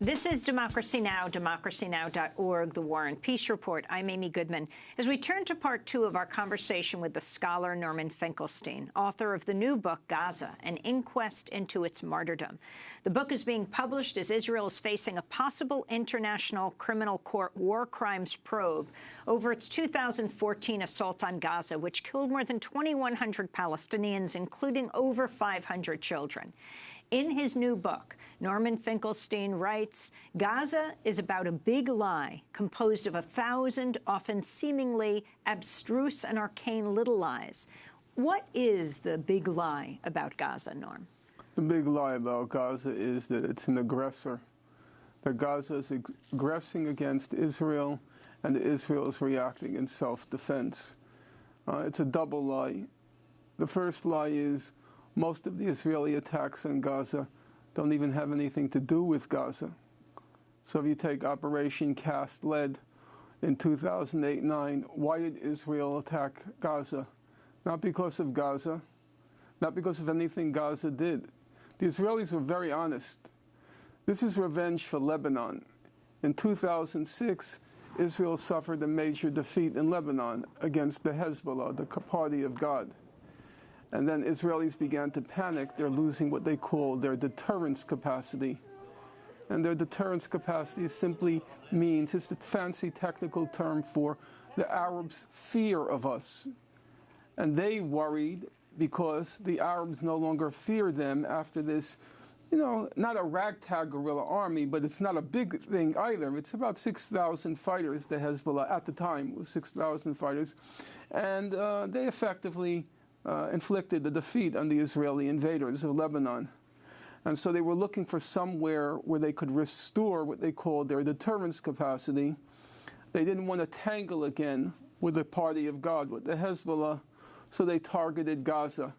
This is Democracy Now!, democracynow.org, The War and Peace Report. I'm Amy Goodman. As we turn to part two of our conversation with the scholar Norman Finkelstein, author of the new book, Gaza, An Inquest into Its Martyrdom. The book is being published as Israel is facing a possible International Criminal Court war crimes probe over its 2014 assault on Gaza, which killed more than 2,100 Palestinians, including over 500 children. In his new book, Norman Finkelstein writes, Gaza is about a big lie composed of 1,000 often seemingly abstruse and arcane little lies. What is the big lie about Gaza, Norm? The big lie about Gaza is that it's an aggressor, that Gaza is aggressing against Israel and Israel is reacting in self-defense. It's a double lie. The first lie is most of the Israeli attacks on Gaza don't even have anything to do with Gaza. So if you take Operation Cast Lead in 2008-9, why did Israel attack Gaza? Not because of Gaza, not because of anything Gaza did. The Israelis were very honest. This is revenge for Lebanon. In 2006, Israel suffered a major defeat in Lebanon against the Hezbollah, the party of God. And then Israelis began to panic. They're losing what they call their deterrence capacity. And their deterrence capacity simply means, it's a fancy technical term for the Arabs' fear of us. And they worried because the Arabs no longer fear them after this, not a ragtag guerrilla army, but it's not a big thing either. It's about 6,000 fighters, the Hezbollah at the time was 6,000 fighters. And they effectively inflicted the defeat on the Israeli invaders of Lebanon. And so they were looking for somewhere where they could restore what they called their deterrence capacity. They didn't want to tangle again with the party of God, with the Hezbollah, so they targeted Gaza.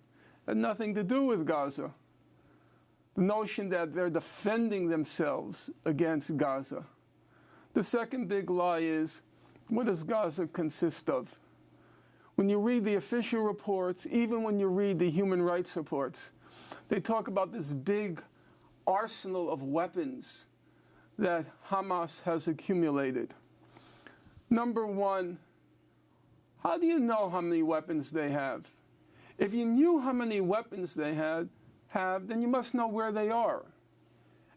It had nothing to do with Gaza. The notion that they're defending themselves against Gaza. The second big lie is, what does Gaza consist of? When you read the official reports, even when you read the human rights reports, they talk about this big arsenal of weapons that Hamas has accumulated. Number one, how do you know how many weapons they have? If you knew how many weapons they have, then you must know where they are.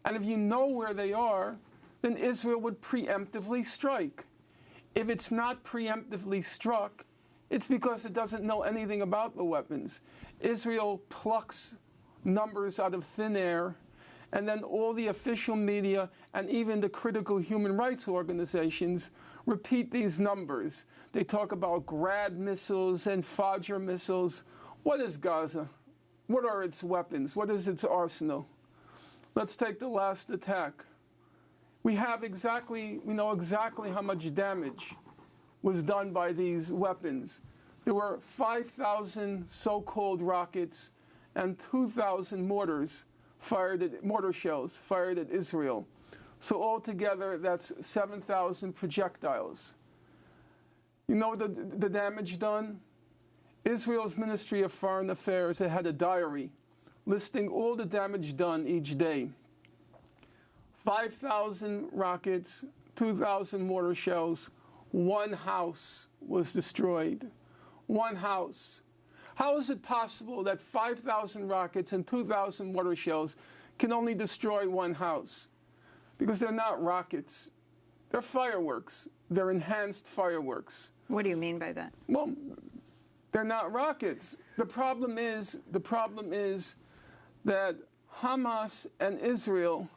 And if you know where they are, then Israel would preemptively strike. If it's not preemptively struck, it's because it doesn't know anything about the weapons. Israel plucks numbers out of thin air, and then all the official media and even the critical human rights organizations repeat these numbers. They talk about Grad missiles and Fajr missiles. What is Gaza? What are its weapons? What is its arsenal? Let's take the last attack. We know exactly how much damage was done by these weapons. There were 5,000 so-called rockets and 2,000 mortar shells fired at Israel. So altogether, that's 7,000 projectiles. You know the damage done? Israel's Ministry of Foreign Affairs had a diary listing all the damage done each day. 5,000 rockets, 2,000 mortar shells, one house was destroyed. One house. How is it possible that 5,000 rockets and 2,000 mortar shells can only destroy one house? Because they're not rockets. They're fireworks. They're enhanced fireworks. What do you mean by that? Well, they're not rockets. The problem is that Hamas and Israel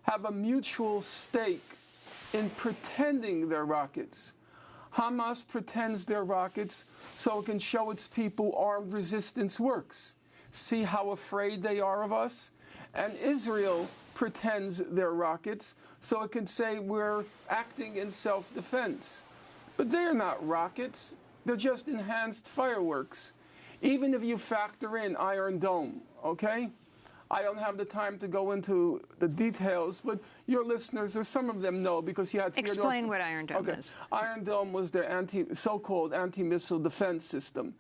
have a mutual stake in pretending they're rockets. Hamas pretends they're rockets so it can show its people armed resistance works. See how afraid they are of us? And Israel pretends they're rockets so it can say we're acting in self-defense. But they're not rockets. They're just enhanced fireworks. Even if you factor in Iron Dome, okay? I don't have the time to go into the details, but your listeners, or some of them know, because you had... Explain what Iron Dome is. Iron Dome was their so-called anti-missile defense system.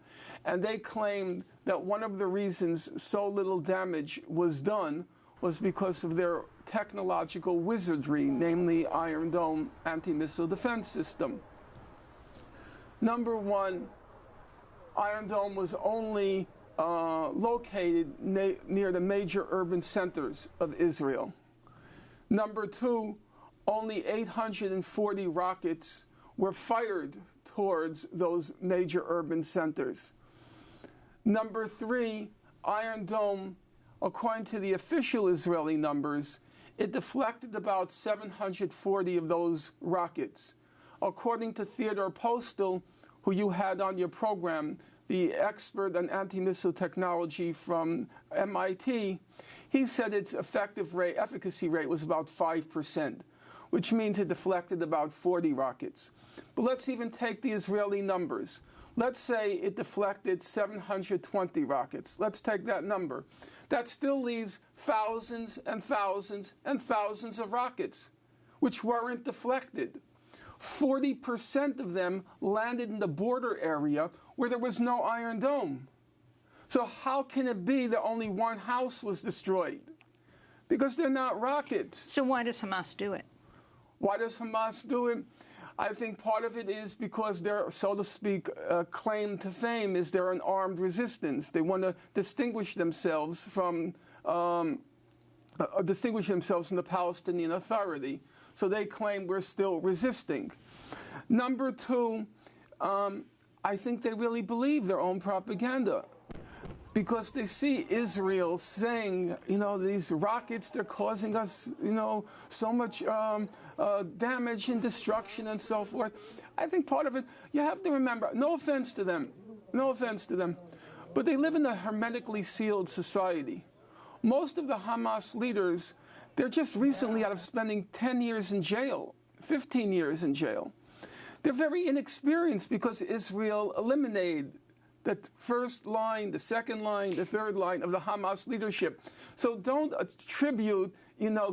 And they claimed that one of the reasons so little damage was done was because of their technological wizardry, namely Iron Dome anti-missile defense system. Number one, Iron Dome was only located near the major urban centers of Israel. Number two, only 840 rockets were fired towards those major urban centers. Number three, Iron Dome, according to the official Israeli numbers, it deflected about 740 of those rockets. According to Theodore Postel, who you had on your program, the expert on anti-missile technology from MIT, he said its efficacy rate was about 5%, which means it deflected about 40 rockets. But let's even take the Israeli numbers. Let's say it deflected 720 rockets. Let's take that number. That still leaves thousands and thousands and thousands of rockets, which weren't deflected. 40% of them landed in the border area where there was no Iron Dome. So how can it be that only one house was destroyed? Because they're not rockets. So why does Hamas do it? Why does Hamas do it? I think part of it is because their, so to speak, claim to fame is they're an armed resistance. They want to distinguish themselves from the Palestinian Authority. So they claim we're still resisting. Number two, I think they really believe their own propaganda, because they see Israel saying, these rockets, they're causing us, so much damage and destruction and so forth. I think part of it, you have to remember, no offense to them, but they live in a hermetically sealed society. Most of the Hamas leaders, they're just recently out of spending 10 years in jail, 15 years in jail. They're very inexperienced because Israel eliminated the first line, the second line, the third line of the Hamas leadership. So don't attribute,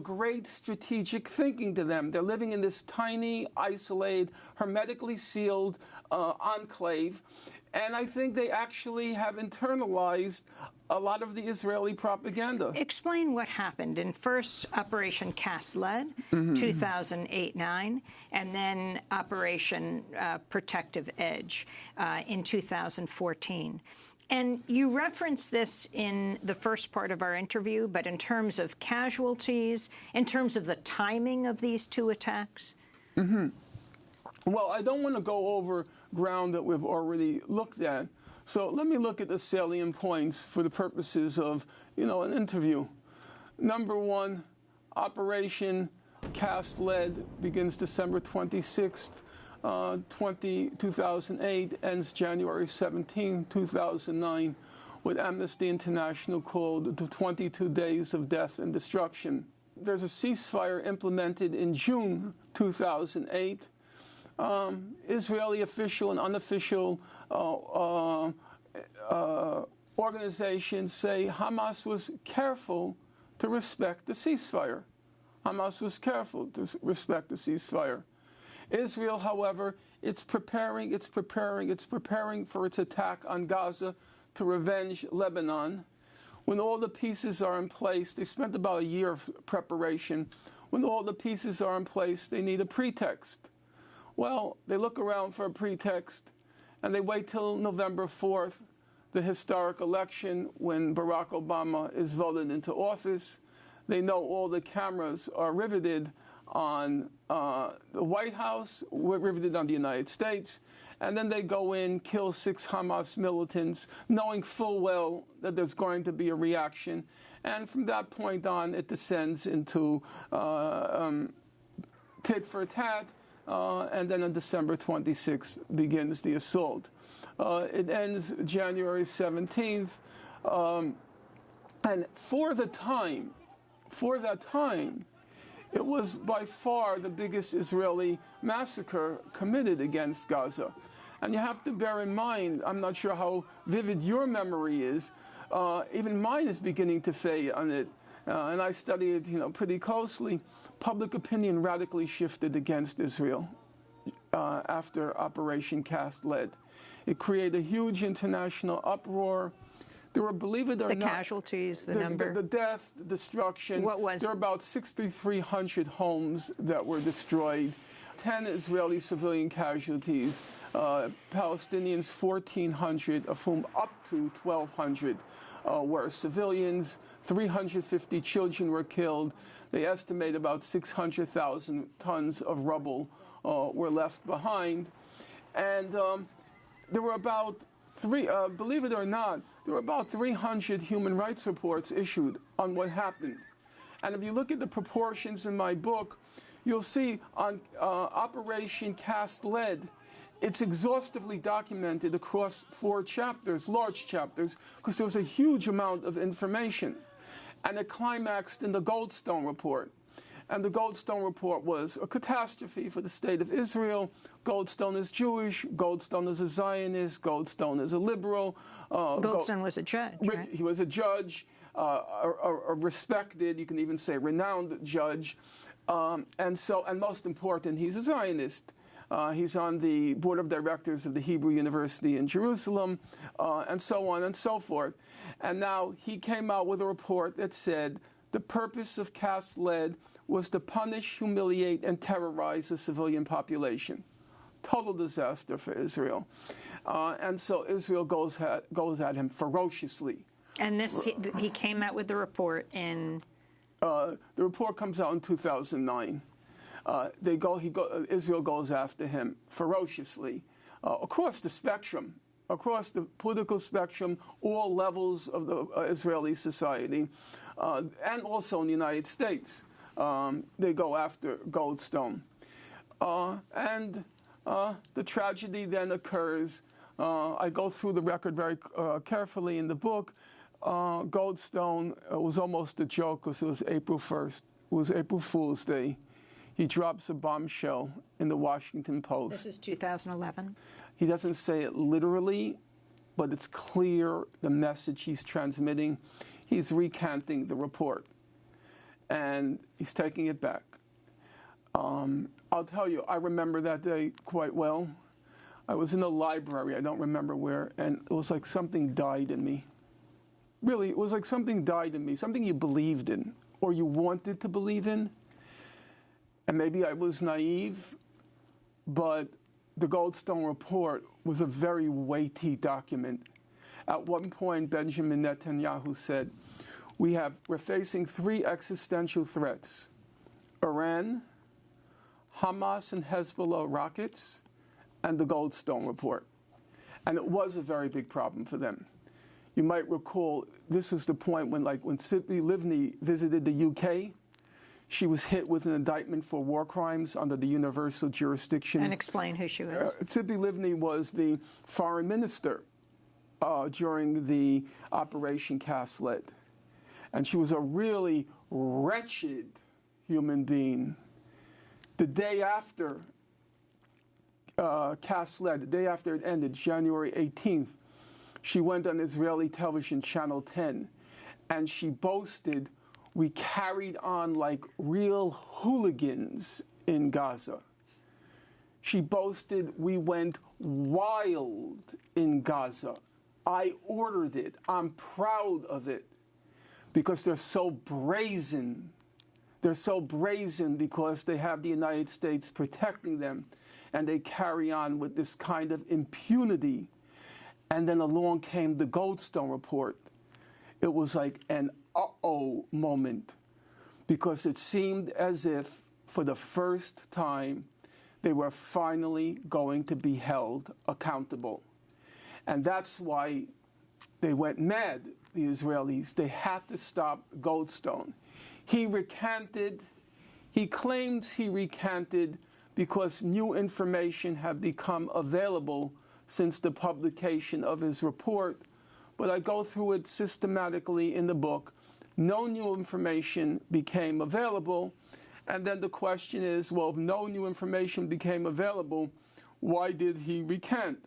great strategic thinking to them. They're living in this tiny, isolated, hermetically sealed enclave. And I think they actually have internalized a lot of the Israeli propaganda. Explain what happened in first Operation Cast Lead, 2008-9, and then Operation Protective Edge in 2014. And you referenced this in the first part of our interview, but in terms of casualties, in terms of the timing of these two attacks? Well, I don't want to go over ground that we've already looked at. So let me look at the salient points for the purposes of, an interview. Number one, Operation Cast Lead begins December 26th, 2008, ends January 17, 2009, what Amnesty International called the 22 days of death and destruction. There's a ceasefire implemented in June 2008. Israeli official and unofficial organizations say Hamas was careful to respect the ceasefire. Hamas was careful to respect the ceasefire. Israel, however, it's preparing for its attack on Gaza to revenge Lebanon. When all the pieces are in place, they spent about a year of preparation. When all the pieces are in place, they need a pretext. Well, they look around for a pretext, and they wait till November 4th, the historic election when Barack Obama is voted into office. They know all the cameras are riveted on the White House, riveted on the United States, and then they go in, kill 6 Hamas militants, knowing full well that there's going to be a reaction. And from that point on, it descends into tit for tat. And then on December 26th begins the assault. It ends January 17th. And for that time, it was by far the biggest Israeli massacre committed against Gaza. And you have to bear in mind, I'm not sure how vivid your memory is, even mine is beginning to fade on it. And I study it, pretty closely. Public opinion radically shifted against Israel after Operation Cast Lead. It created a huge international uproar. There were, believe it or not, the casualties, the number, the death, the destruction. What was? There were about 6,300 homes that were destroyed, 10 Israeli civilian casualties, Palestinians 1,400, of whom up to 1,200 were civilians. 350 children were killed. They estimate about 600,000 tons of rubble were left behind. And there were about believe it or not, there were about 300 human rights reports issued on what happened. And if you look at the proportions in my book, you'll see on Operation Cast Lead, it's exhaustively documented across 4 chapters, large chapters, because there was a huge amount of information. And it climaxed in the Goldstone report. And the Goldstone report was a catastrophe for the state of Israel. Goldstone is Jewish. Goldstone is a Zionist. Goldstone is a liberal. Goldstone was a judge, right? He was a judge, a respected, you can even say renowned judge. And most important, he's a Zionist. He's on the board of directors of the Hebrew University in Jerusalem, and so on and so forth. And now he came out with a report that said the purpose of Cast Lead was to punish, humiliate, and terrorize the civilian population. Total disaster for Israel. And so Israel goes at him ferociously. And this, he came out with the report in? The report comes out in 2009. Israel goes after him ferociously across the spectrum, across the political spectrum, all levels of the Israeli society, and also in the United States. They go after Goldstone. And the tragedy then occurs. I go through the record very carefully in the book. Goldstone was almost a joke because it was April 1st. It was April Fool's Day. He drops a bombshell in the Washington Post. This is 2011? He doesn't say it literally, but it's clear the message he's transmitting. He's recanting the report, and he's taking it back. I'll tell you, I remember that day quite well. I was in a library, I don't remember where, and it was like something died in me. Really, it was like something died in me, something you believed in, or you wanted to believe in. And maybe I was naive, but the Goldstone report was a very weighty document. At one point, Benjamin Netanyahu said, we're facing 3 existential threats: Iran, Hamas and Hezbollah rockets, and the Goldstone report. And it was a very big problem for them. You might recall, this was the point when Tzipi Livni visited the UK, she was hit with an indictment for war crimes under the universal jurisdiction. And explain who she was. Tzipi Livni was the foreign minister during the Operation Cast Lead. And she was a really wretched human being. The day after Cast Lead, the day after it ended, January 18th, she went on Israeli television, Channel 10, and she boasted, we carried on like real hooligans in Gaza. She boasted, we went wild in Gaza. I ordered it. I'm proud of it because they're so brazen. They're so brazen because they have the United States protecting them, and they carry on with this kind of impunity. And then along came the Goldstone report. It was like an uh-oh moment, because it seemed as if, for the first time, they were finally going to be held accountable. And that's why they went mad, the Israelis. They had to stop Goldstone. He recanted. He claims he recanted because new information had become available since the publication of his report. But I go through it systematically in the book. No new information became available. And then the question is, well, if no new information became available, why did he recant?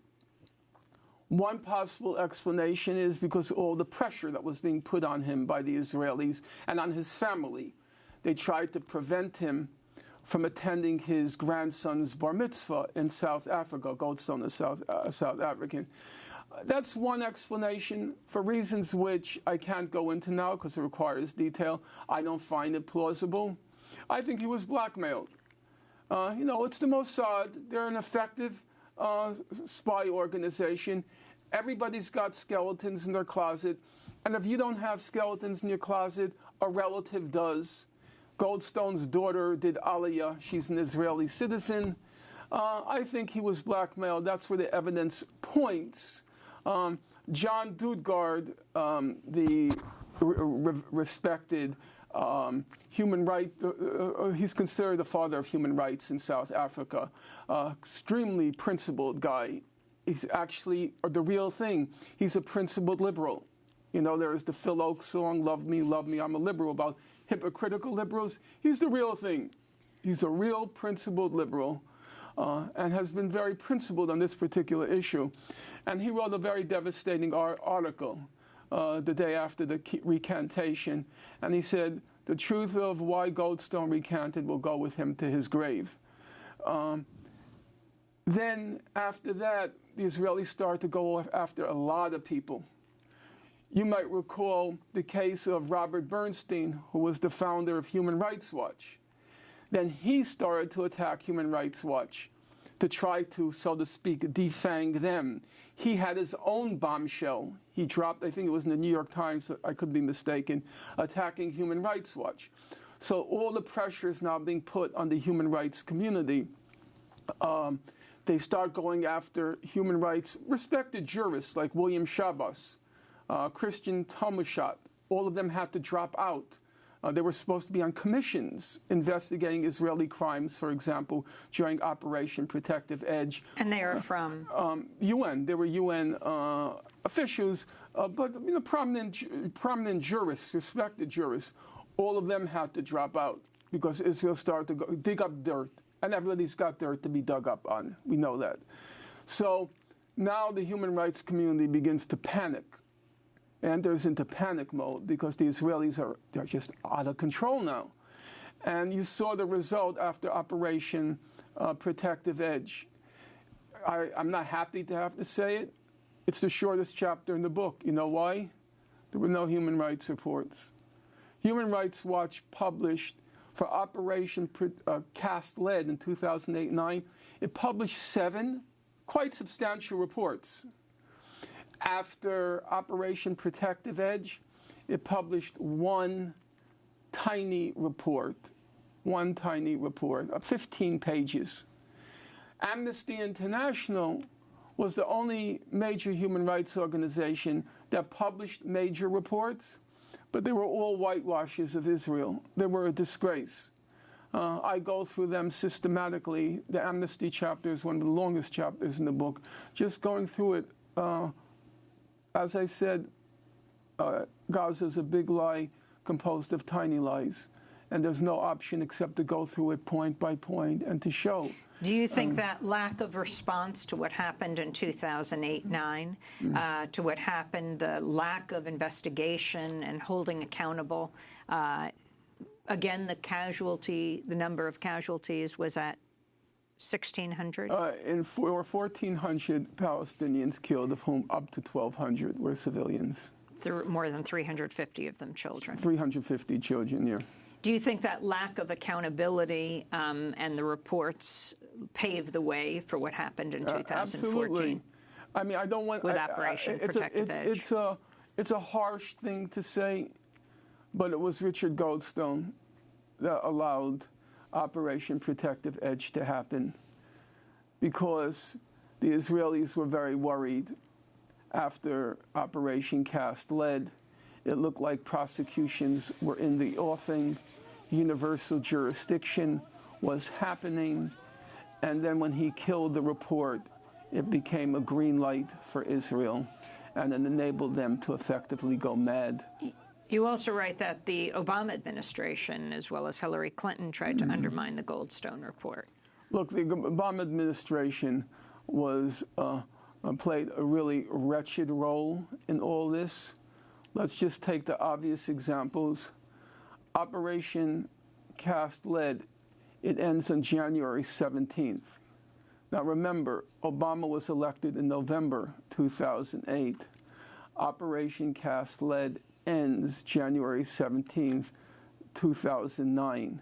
One possible explanation is because of all the pressure that was being put on him by the Israelis and on his family. They tried to prevent him from attending his grandson's bar mitzvah in South Africa. Goldstone is South African. That's one explanation for reasons which I can't go into now because it requires detail. I don't find it plausible. I think he was blackmailed. It's the Mossad. They're an effective spy organization. Everybody's got skeletons in their closet. And if you don't have skeletons in your closet, a relative does. Goldstone's daughter did Aliyah. She's an Israeli citizen. I think he was blackmailed. That's where the evidence points. John Dudgard, the respected human rights, he's considered the father of human rights in South Africa. Extremely principled guy. He's actually the real thing. He's a principled liberal. There is the Phil Oakes song, Love Me, I'm a liberal, about hypocritical liberals. He's the real thing. He's a real principled liberal. And has been very principled on this particular issue. And he wrote a very devastating article the day after the recantation. And he said, the truth of why Goldstone recanted will go with him to his grave. Then, after that, the Israelis started to go after a lot of people. You might recall the case of Robert Bernstein, who was the founder of Human Rights Watch. Then he started to attack Human Rights Watch to try to, so to speak, defang them. He had his own bombshell. He dropped, I think it was in the New York Times, I could be mistaken, attacking Human Rights Watch. So all the pressure is now being put on the human rights community. They start going after human rights, respected jurists like William Shabbos, Christian Tomushat. All of them had to drop out. They were supposed to be on commissions investigating Israeli crimes, for example, during Operation Protective Edge. And they are from? UN. They were UN officials, but prominent jurists, respected jurists. All of them had to drop out because Israel started to dig up dirt. And everybody's got dirt to be dug up on. We know that. So now the human rights community begins to panic. Enters into panic mode because the Israelis they're just out of control now. And you saw the result after Operation Protective Edge. I'm not happy to have to say it. It's the shortest chapter in the book. You know why? There were no human rights reports. Human Rights Watch published for Operation Cast Lead in 2008-9, it published 7 quite substantial reports. After Operation Protective Edge, it published one tiny report of 15 pages. Amnesty International was the only major human rights organization that published major reports, but they were all whitewashes of Israel. They were a disgrace. I go through them systematically. The Amnesty chapter is one of the longest chapters in the book. Just going through it, as I said, Gaza is a big lie composed of tiny lies, and there's no option except to go through it point by point and to show. Do you think that lack of response to what happened in 2008-9, to what happened, the lack of investigation and holding accountable, again, the number of casualties was at 1,600? There were 1,400 Palestinians killed, of whom up to 1,200 were civilians. More than 350 of them children. 350 children, yeah. Do you think that lack of accountability and the reports paved the way for what happened in 2014? Absolutely. I mean, I don't want... With Operation Protective Edge. It's a harsh thing to say, but it was Richard Goldstone that allowed Operation Protective Edge to happen because the Israelis were very worried after Operation Cast Lead. It looked like prosecutions were in the offing, universal jurisdiction was happening, and then when he killed the report, it became a green light for Israel, and it enabled them to effectively go mad. You also write that the Obama administration, as well as Hillary Clinton, tried to undermine the Goldstone report. Look, the Obama administration played a really wretched role in all this. Let's just take the obvious examples. Operation Cast Lead, it ends on January 17th. Now remember, Obama was elected in November 2008. Operation Cast Lead ends January 17th, 2009.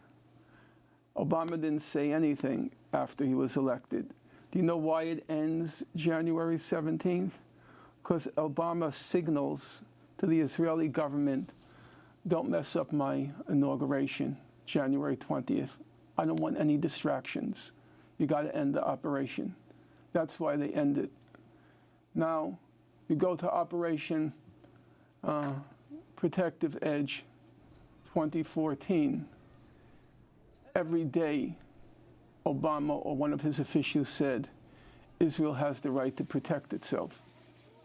Obama didn't say anything after he was elected. Do you know why it ends January 17th? Because Obama signals to the Israeli government, don't mess up my inauguration, January 20th. I don't want any distractions. You got to end the operation. That's why they end it. Now, you go to Operation Protective Edge 2014. Every day, Obama or one of his officials said, Israel has the right to protect itself.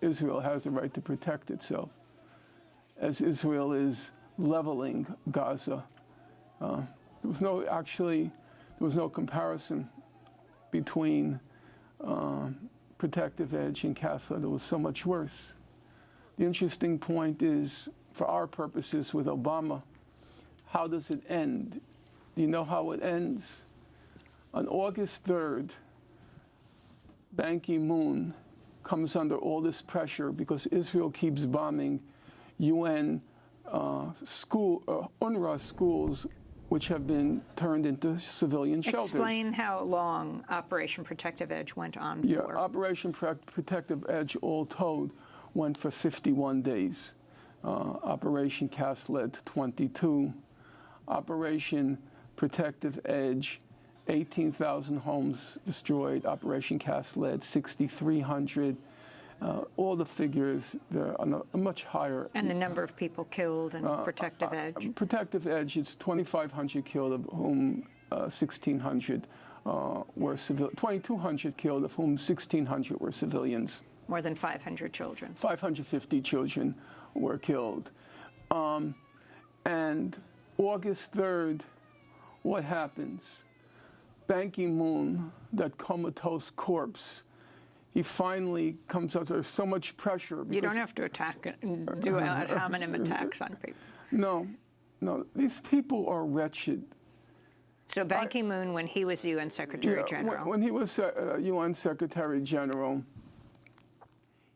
Israel has the right to protect itself. As Israel is leveling Gaza, there was no comparison between Protective Edge and Cast Lead. It was so much worse. The interesting point is, for our purposes with Obama, how does it end? Do you know how it ends? On August 3rd, Ban Ki-moon comes under all this pressure because Israel keeps bombing UN UNRWA schools, which have been turned into civilian shelters. Explain how long Operation Protective Edge went on for. Yeah, Operation Protective Edge, all told, went for 51 days. Operation Cast Lead, 22. Operation Protective Edge, 18,000 homes destroyed. Operation Cast Lead, 6,300. All the figures, they're on a much higher. And the number of people killed in Protective Edge? Protective Edge, it's 2,500 killed, of whom 1,600 were civilians. 2,200 killed, of whom 1,600 were civilians. More than 500 children. 550 children were killed. And August 3rd, what happens? Ban Ki-moon, that comatose corpse, he finally comes out. There's so much pressure. You don't have to attack and do ad hominem attacks on people. No. These people are wretched. So Ban Ki-moon, when he was UN Secretary General. When he was UN Secretary General,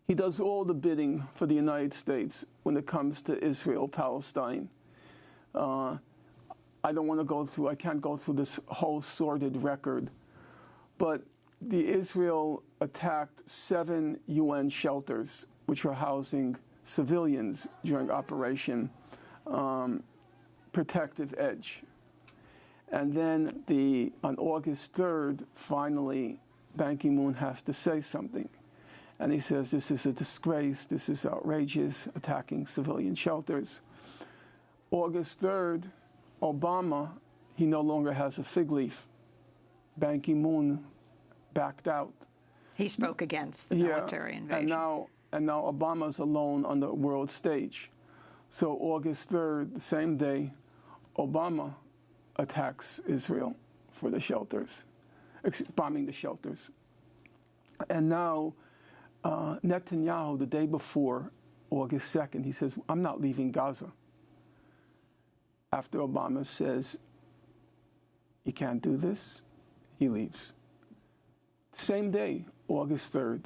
he does all the bidding for the United States when it comes to Israel, Palestine. I can't go through this whole sordid record, but Israel attacked 7 UN shelters, which were housing civilians during Operation Protective Edge. And then on August 3rd, finally, Ban Ki-moon has to say something. And he says, this is a disgrace, this is outrageous, attacking civilian shelters. August 3rd, Obama, he no longer has a fig leaf. Ban Ki-moon backed out. He spoke against the military invasion. And now Obama's alone on the world stage. So August 3rd, the same day, Obama attacks Israel for the shelters, bombing the shelters. And now Netanyahu, the day before, August 2nd, he says, I'm not leaving Gaza. After Obama says, you can't do this, he leaves. Same day, August 3rd.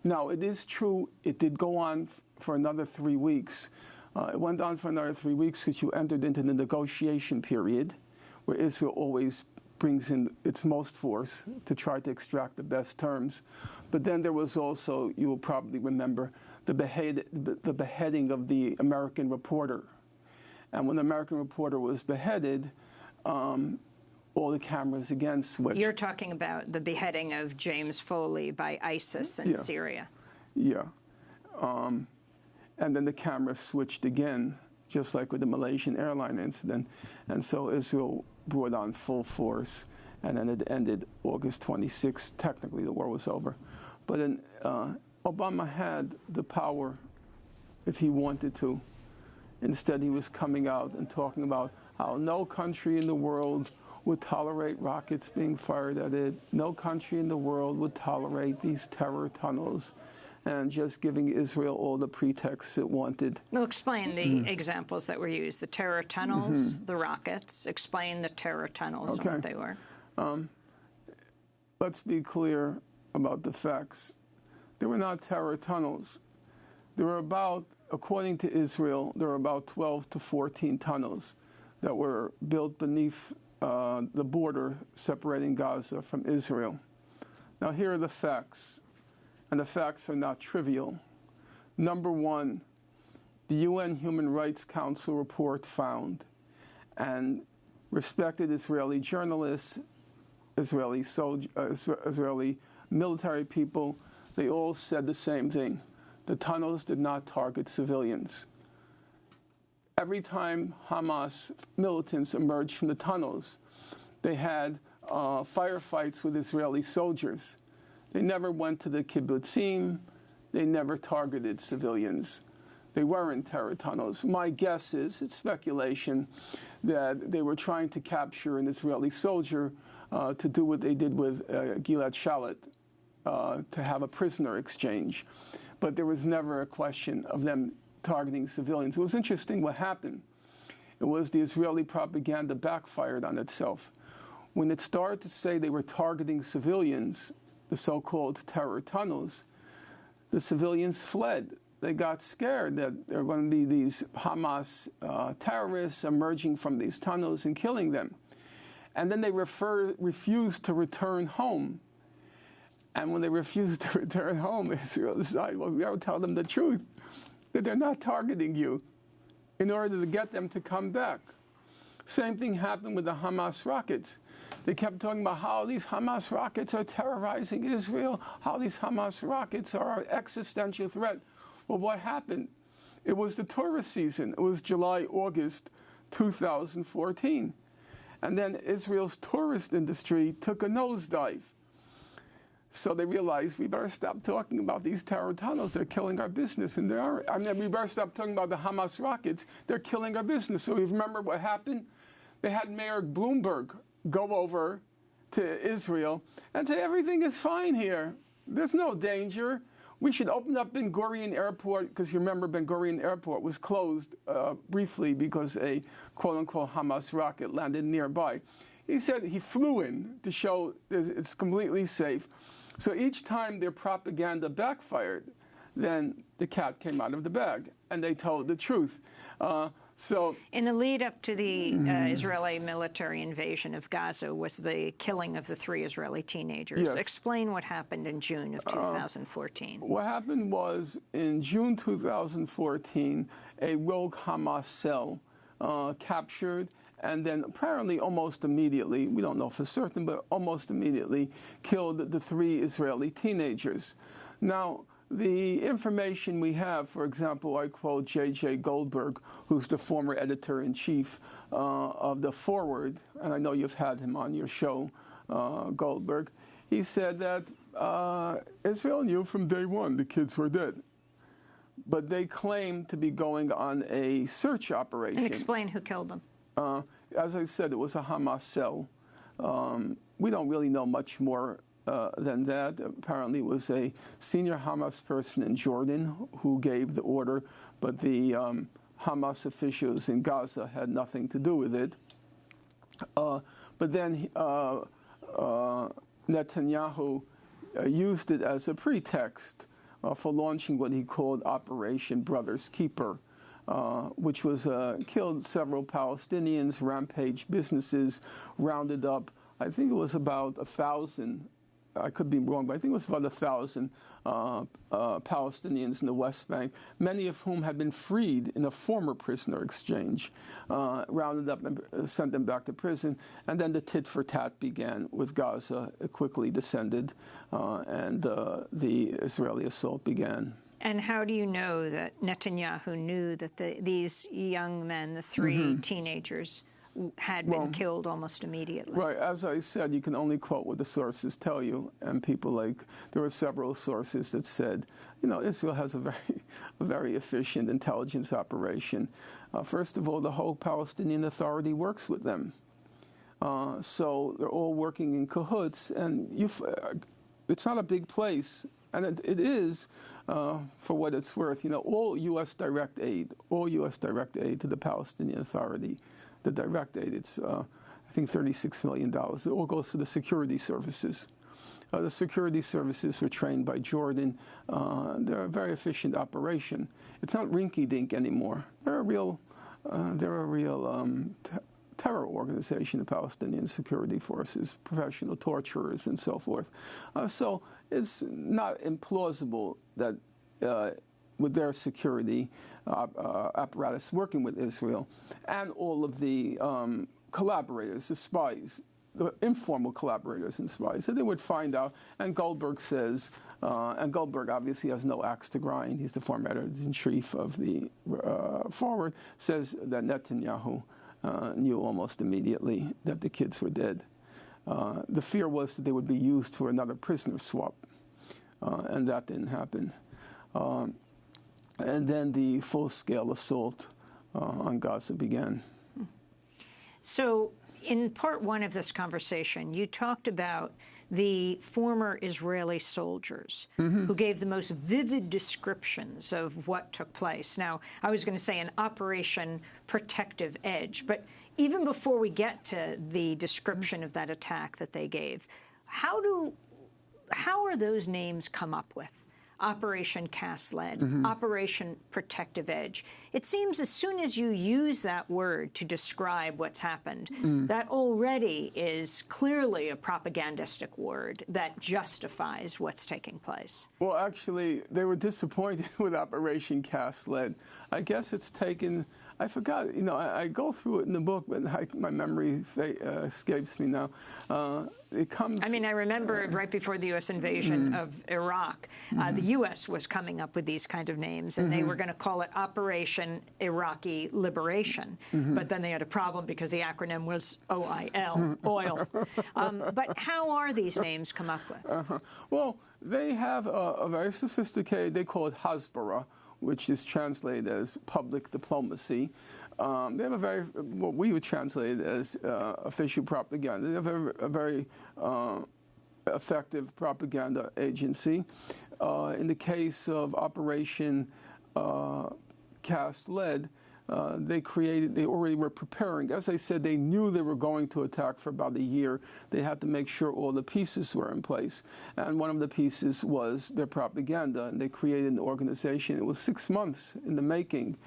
Now, it is true, it did go on for another 3 weeks. It went on for another 3 weeks because you entered into the negotiation period, where Israel always brings in its most force to try to extract the best terms. But then there was also, you will probably remember, the beheading of the American reporter. And when the American reporter was beheaded, all the cameras again switched. You're talking about the beheading of James Foley by ISIS in Syria. Yeah. And then the camera switched again, just like with the Malaysian airline incident. And so Israel brought on full force, and then it ended August 26th. Technically, the war was over. But Obama had the power, if he wanted to. Instead, he was coming out and talking about how no country in the world would tolerate rockets being fired at it. No country in the world would tolerate these terror tunnels, and just giving Israel all the pretexts it wanted. Well, explain the examples that were used. The terror tunnels, the rockets. Explain the terror tunnels and what they were. let's be clear about the facts. They were not terror tunnels. There were about, according to Israel, there were about 12 to 14 tunnels that were built beneath the border separating Gaza from Israel. Now, here are the facts, and the facts are not trivial. Number one, the UN Human Rights Council report found, and respected Israeli journalists, Israeli military people, they all said the same thing. The tunnels did not target civilians. Every time Hamas militants emerged from the tunnels, they had firefights with Israeli soldiers. They never went to the kibbutzim. They never targeted civilians. They weren't terror tunnels. My guess is, it's speculation, that they were trying to capture an Israeli soldier to do what they did with Gilad Shalit, to have a prisoner exchange. But there was never a question of them targeting civilians. It was interesting what happened. It was the Israeli propaganda backfired on itself. When it started to say they were targeting civilians, the so-called terror tunnels, the civilians fled. They got scared that there were going to be these Hamas terrorists emerging from these tunnels and killing them. And then they refused to return home. And when they refused to return home, Israel decided, well, we got to tell them the truth, that they're not targeting you, in order to get them to come back. Same thing happened with the Hamas rockets. They kept talking about how these Hamas rockets are terrorizing Israel, how these Hamas rockets are an existential threat. Well, what happened? It was the tourist season. It was July, August 2014. And then Israel's tourist industry took a nosedive. So they realized we better stop talking about these terror tunnels. They're killing our business. And we better stop talking about the Hamas rockets. They're killing our business. So you remember what happened? They had Mayor Bloomberg go over to Israel and say, everything is fine here. There's no danger. We should open up Ben Gurion Airport, because you remember Ben Gurion Airport was closed briefly because a quote-unquote Hamas rocket landed nearby. He said he flew in to show it's completely safe. So each time their propaganda backfired, then the cat came out of the bag, and they told the truth. So, in the lead up to the Israeli military invasion of Gaza was the killing of the 3 Israeli teenagers. Yes. Explain what happened in June of 2014. What happened was, in June 2014, a rogue Hamas cell captured and then apparently almost immediately, we don't know for certain, but almost immediately killed the 3 Israeli teenagers. Now, the information we have, for example, I quote J.J. Goldberg, who's the former editor-in-chief of The Forward, and I know you've had him on your show, Goldberg. He said that Israel knew from day one the kids were dead. But they claimed to be going on a search operation. And explain who killed them. As I said, it was a Hamas cell. We don't really know much more than that. Apparently it was a senior Hamas person in Jordan who gave the order, but the Hamas officials in Gaza had nothing to do with it. But then Netanyahu used it as a pretext for launching what he called Operation Brother's Keeper, which was killed several Palestinians, rampaged businesses, rounded up, I think it was about 1,000, I could be wrong, but I think it was about 1,000 Palestinians in the West Bank, many of whom had been freed in a former prisoner exchange, rounded up and sent them back to prison. And then the tit-for-tat began with Gaza. It quickly descended, and the Israeli assault began. And how do you know that Netanyahu knew that these young men, the 3 teenagers, had been killed almost immediately? Right. As I said, you can only quote what the sources tell you. And people there were several sources that said, Israel has a very efficient intelligence operation. First of all, the whole Palestinian Authority works with them. So they're all working in cahoots. And it's not a big place. And it is, for what it's worth, all U.S. direct aid to the Palestinian Authority. The direct aid, it's, I think, $36 million. It all goes to the security services. The security services were trained by Jordan. They're a very efficient operation. It's not rinky-dink anymore. They're a real terror organization, the Palestinian security forces, professional torturers, and so forth. So it's not implausible that with their security apparatus working with Israel and all of the collaborators, the spies, the informal collaborators and spies, that they would find out. And Goldberg says, and Goldberg obviously has no axe to grind, he's the former editor-in-chief of the Forward, says that Netanyahu knew almost immediately that the kids were dead. The fear was that they would be used for another prisoner swap, and that didn't happen. And then the full-scale assault on Gaza began. So in part one of this conversation, you talked about the former Israeli soldiers who gave the most vivid descriptions of what took place. Now, I was going to say an Operation Protective Edge, but even before we get to the description of that attack that they gave, how are those names come up with? Operation Cast Lead, Operation Protective Edge. It seems as soon as you use that word to describe what's happened, that already is clearly a propagandistic word that justifies what's taking place. Well, actually, they were disappointed with Operation Cast Lead. I guess it's taken, I forgot, I go through it in the book, but my memory escapes me now. It comes. I mean, I remember right before the U.S. invasion of Iraq, the U.S. was coming up with these kind of names, and they were going to call it Operation Iraqi Liberation. But then they had a problem because the acronym was OIL, oil. But how are these names come up with? Well, they have a very sophisticated, they call it Hasbara, which is translated as public diplomacy. They have a very, what we would translate as official propaganda. They have a very effective propaganda agency. In the case of Operation Cast Lead, they already were preparing. As I said, they knew they were going to attack for about a year. They had to make sure all the pieces were in place. And one of the pieces was their propaganda. And they created an organization. It was 6 months in the making.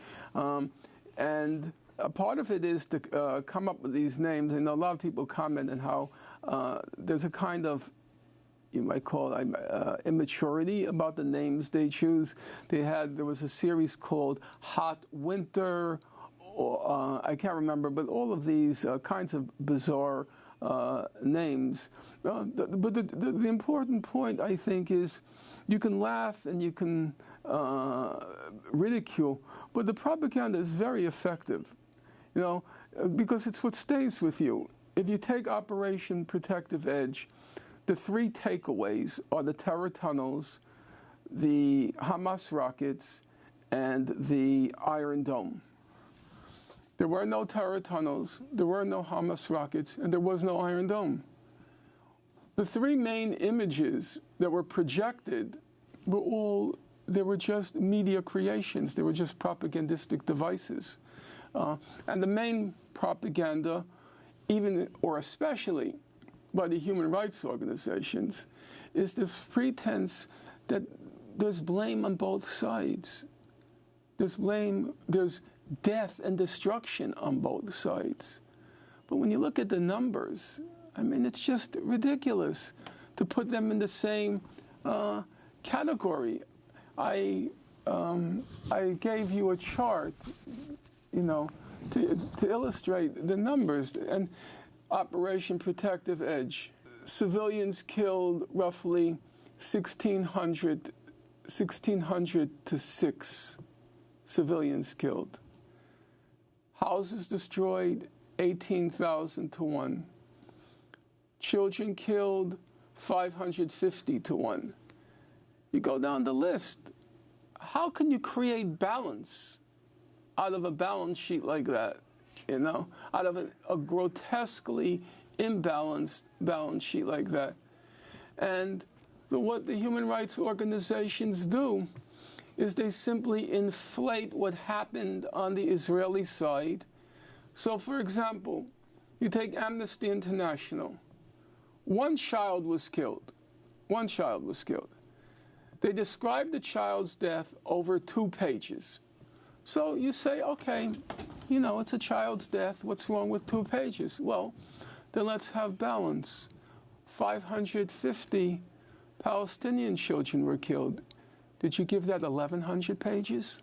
And a part of it is to come up with these names. And a lot of people comment on how there's a kind of, you might call it immaturity about the names they choose. There was a series called Hot Winter, or I can't remember, but all of these kinds of bizarre names. But the important point, I think, is you can laugh and you can ridicule, but the propaganda is very effective, because it's what stays with you. If you take Operation Protective Edge, the three takeaways are the terror tunnels, the Hamas rockets, and the Iron Dome. There were no terror tunnels, there were no Hamas rockets, and there was no Iron Dome. The three main images that were projected they were just media creations. They were just propagandistic devices. And the main propaganda, especially by the human rights organizations, is this pretense that there's blame on both sides. There's death and destruction on both sides. But when you look at the numbers, it's just ridiculous to put them in the same category. I gave you a chart, to illustrate the numbers. And Operation Protective Edge, civilians killed roughly 1,600 to 6 civilians killed. Houses destroyed, 18,000 to 1. Children killed, 550 to 1. You go down the list. How can you create balance out of a balance sheet like that? Out of a grotesquely imbalanced balance sheet like that. And what the human rights organizations do is they simply inflate what happened on the Israeli side. So, for example, you take Amnesty International. 1 child was killed. One child was killed. They described the child's death over 2 pages. So you say, okay, you know, it's a child's death. What's wrong with 2 pages? Well, then let's have balance. 550 Palestinian children were killed. Did you give that 1,100 pages?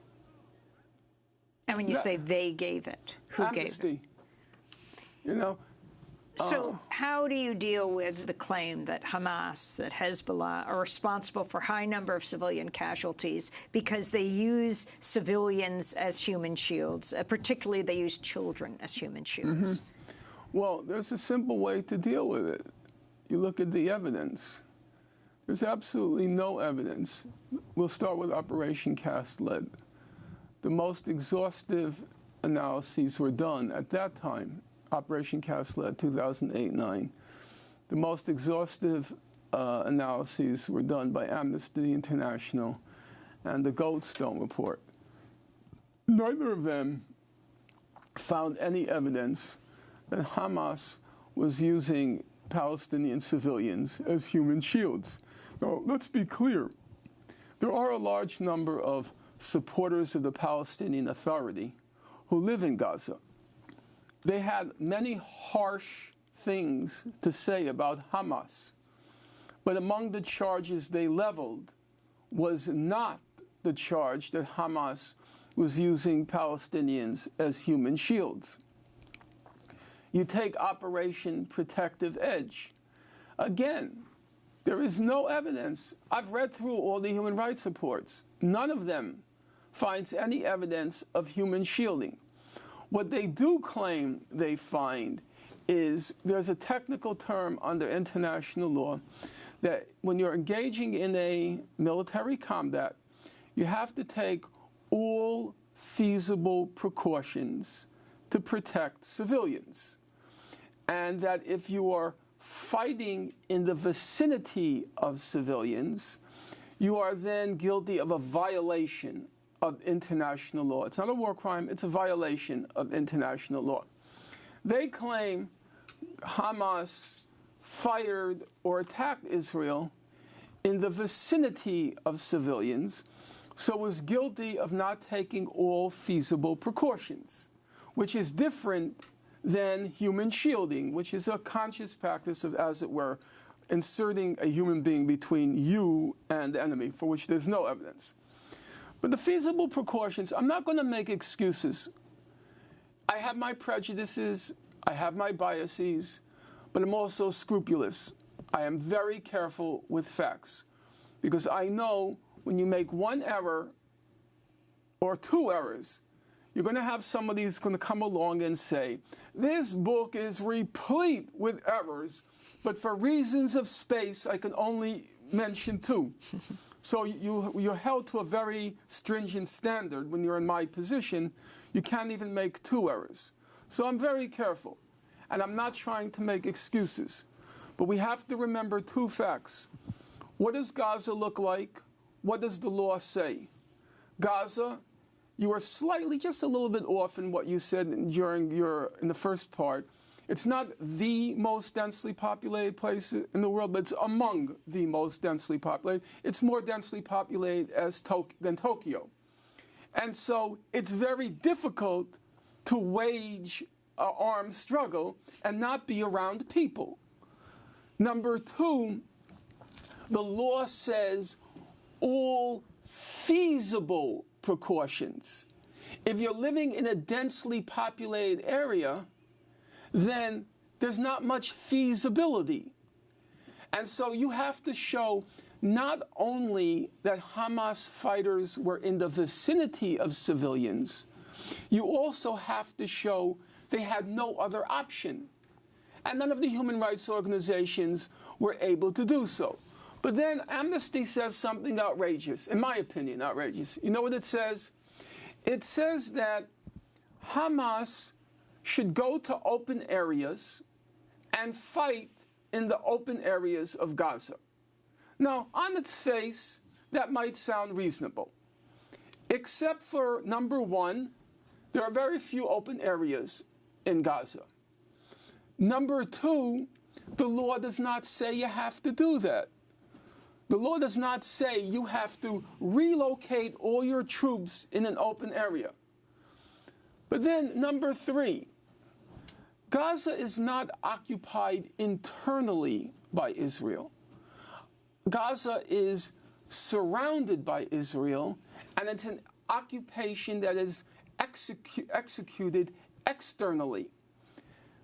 And when you say they gave it, who gave it? You know. So how do you deal with the claim that Hamas, that Hezbollah are responsible for a high number of civilian casualties because they use civilians as human shields, particularly they use children as human shields? Well, there's a simple way to deal with it. You look at the evidence. There's absolutely no evidence. We'll start with Operation Cast Lead. The most exhaustive analyses were done at that time, Operation Cast Lead, 2008-9. The most exhaustive analyses were done by Amnesty International and the Goldstone report. Neither of them found any evidence that Hamas was using Palestinian civilians as human shields. Now, let's be clear. There are a large number of supporters of the Palestinian Authority who live in Gaza. They had many harsh things to say about Hamas, but among the charges they leveled was not the charge that Hamas was using Palestinians as human shields. You take Operation Protective Edge. Again, there is no evidence. I've read through all the human rights reports. None of them finds any evidence of human shielding. What they do claim they find is there's a technical term under international law that when you're engaging in a military combat, you have to take all feasible precautions to protect civilians. And that if you are fighting in the vicinity of civilians, you are then guilty of a violation of international law. It's not a war crime, it's a violation of international law. They claim Hamas fired or attacked Israel in the vicinity of civilians, so was guilty of not taking all feasible precautions, which is different than human shielding, which is a conscious practice of, as it were, inserting a human being between you and the enemy, for which there's no evidence. But the feasible precautions, I'm not going to make excuses. I have my prejudices, I have my biases, but I'm also scrupulous. I am very careful with facts, because I know when you make one error or 2 errors, you're going to have somebody who's going to come along and say, this book is replete with errors, but for reasons of space, I can only mention 2. So you're held to a very stringent standard when you're in my position. You can't even make 2 errors. So I'm very careful, and I'm not trying to make excuses. But we have to remember 2 facts. What does Gaza look like? What does the law say? Gaza, you are slightly, just a little bit off in what you said in the first part. It's not the most densely populated place in the world, but it's among the most densely populated. It's more densely populated than Tokyo. And so it's very difficult to wage an armed struggle and not be around people. Number 2, the law says all feasible precautions. If you're living in a densely populated area, then there's not much feasibility. And so you have to show not only that Hamas fighters were in the vicinity of civilians, you also have to show they had no other option. And none of the human rights organizations were able to do so. But then Amnesty says something outrageous, in my opinion, outrageous. You know what it says? It says that Hamas should go to open areas and fight in the open areas of Gaza. Now, on its face, that might sound reasonable, except for, number 1, there are very few open areas in Gaza. Number 2, the law does not say you have to do that. The law does not say you have to relocate all your troops in an open area. But then, number 3, Gaza is not occupied internally by Israel. Gaza is surrounded by Israel, and it's an occupation that is executed externally.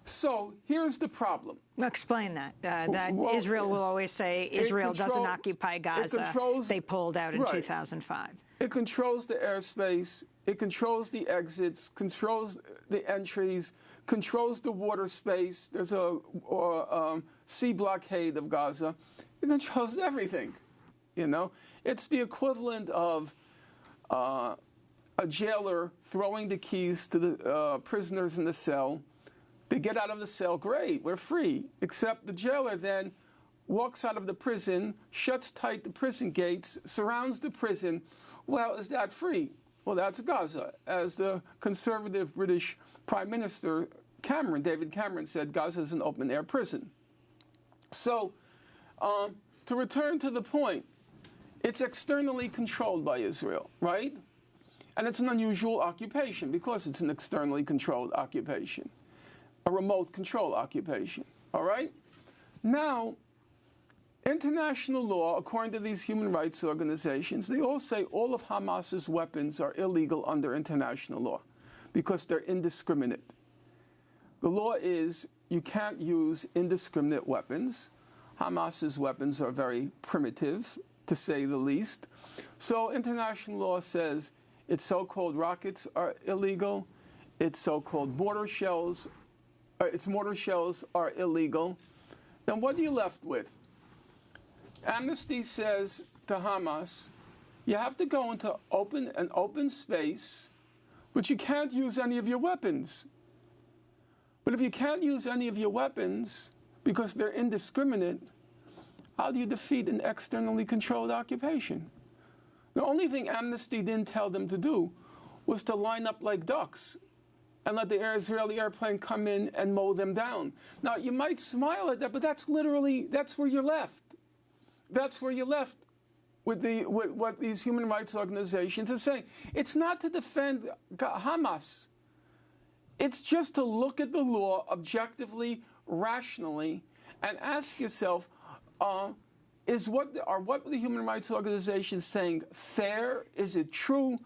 So here's the problem. Explain that. Well, Israel will always say Israel doesn't occupy Gaza. They pulled out in 2005. It controls the airspace. It controls the exits, controls the entries, controls the water space. There's a sea blockade of Gaza. It controls everything. You know, it's the equivalent of a jailer throwing the keys to the prisoners in the cell. They get out of the cell, great, we're free. Except the jailer then walks out of the prison, shuts tight the prison gates, surrounds the prison. Well, is that free? Well, that's Gaza. As the conservative British Prime Minister David Cameron said, Gaza is an open-air prison. So, to return to the point, it's externally controlled by Israel, right? And it's an unusual occupation because it's an externally controlled occupation. A remote control occupation, all right? Now, international law, according to these human rights organizations, they all say all of Hamas's weapons are illegal under international law because they're indiscriminate. The law is you can't use indiscriminate weapons. Hamas's weapons are very primitive, to say the least. So international law says its so-called rockets are illegal, its so-called mortar shells are illegal. Then what are you left with? Amnesty says to Hamas, you have to go into an open space, but you can't use any of your weapons. But if you can't use any of your weapons because they're indiscriminate, how do you defeat an externally controlled occupation? The only thing Amnesty didn't tell them to do was to line up like ducks and let the Israeli airplane come in and mow them down. Now, you might smile at that, but that's where you're left. That's where you're left with what these human rights organizations are saying. It's not to defend Hamas. It's just to look at the law objectively, rationally, and ask yourself, are what the human rights organizations saying fair? Is it true?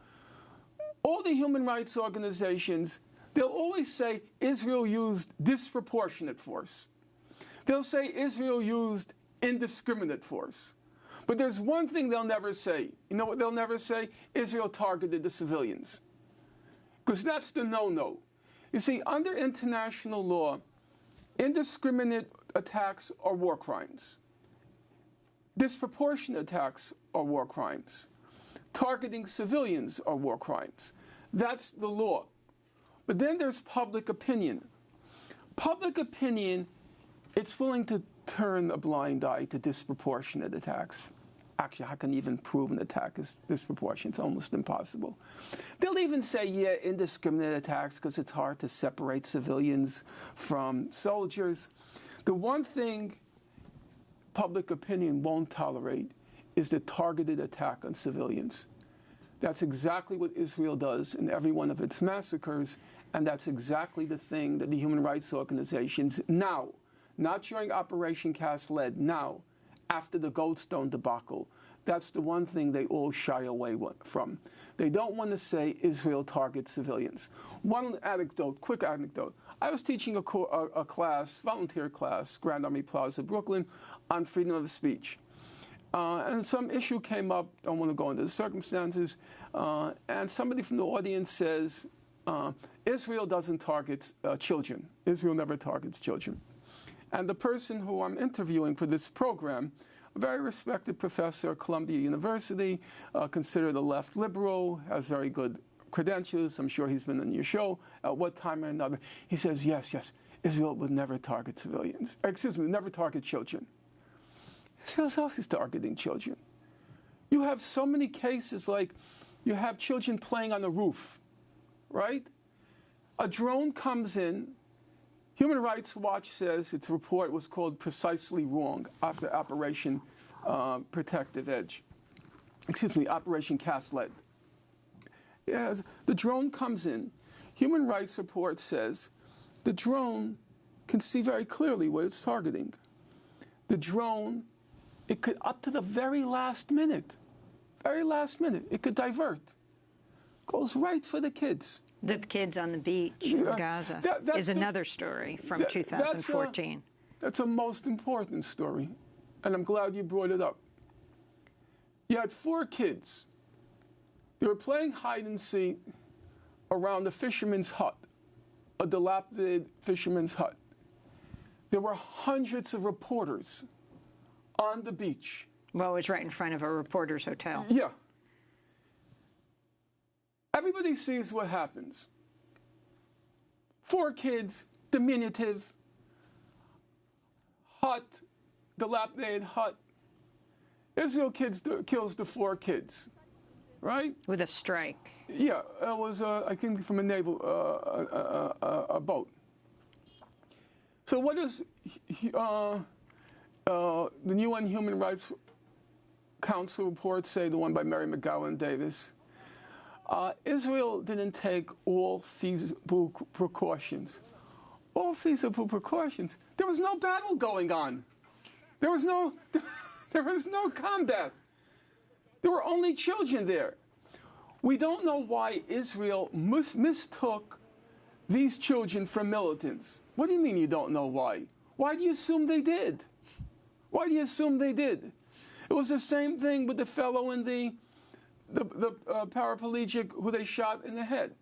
All the human rights organizations, they'll always say Israel used disproportionate force. They'll say Israel used indiscriminate force. But there's one thing they'll never say. You know what they'll never say? Israel targeted the civilians. Because that's the no-no. You see, under international law, indiscriminate attacks are war crimes. Disproportionate attacks are war crimes. Targeting civilians are war crimes. That's the law. But then there's public opinion. Public opinion, it's willing to turn a blind eye to disproportionate attacks. Actually, how can you even prove an attack is disproportionate? It's almost impossible. They'll even say, yeah, indiscriminate attacks because it's hard to separate civilians from soldiers. The one thing public opinion won't tolerate is the targeted attack on civilians. That's exactly what Israel does in every one of its massacres, and that's exactly the thing that the human rights organizations now, not during Operation Cast Lead, now, after the Goldstone debacle, that's the one thing they all shy away from. They don't want to say Israel targets civilians. One anecdote, quick anecdote. I was teaching a class, volunteer class, Grand Army Plaza, Brooklyn, on freedom of speech. And some issue came up, don't want to go into the circumstances, and somebody from the audience says, Israel doesn't target children. Israel never targets children. And the person who I'm interviewing for this program, a very respected professor at Columbia University, considered a left liberal, has very good credentials. I'm sure he's been on your show at one time or another. He says, yes, Israel would never target civilians. Never target children. Israel's always targeting children. You have so many cases like you have children playing on a roof, right? A drone comes in. Human Rights Watch says its report was called Precisely Wrong after Operation protective edge. Excuse me, Operation Cast Lead. Yes, the drone comes in. Human Rights Report says the drone can see very clearly what it's targeting. The drone, it could, up to the very last minute, it could divert. Goes right for the kids. The kids on the beach in Gaza is another story from 2014. That's a most important story, and I'm glad you brought it up. You had 4 kids. They were playing hide and seek around a fisherman's hut, a dilapidated fisherman's hut. There were hundreds of reporters on the beach. Well, it was right in front of a reporter's hotel. Yeah. Everybody sees what happens. 4 kids, diminutive, hut, dilapidated hut. Israel kills the 4 kids, right? With a strike. Yeah, it was, I think, from a naval a boat. So what does the UN Human Rights Council report say, the one by Mary McGowan Davis? Israel didn't take all feasible precautions. All feasible precautions. There was no battle going on. There was no combat. There were only children there. We don't know why Israel mistook these children for militants. What do you mean you don't know why? Why do you assume they did? Why do you assume they did? It was the same thing with the fellow in the paraplegic who they shot in the head.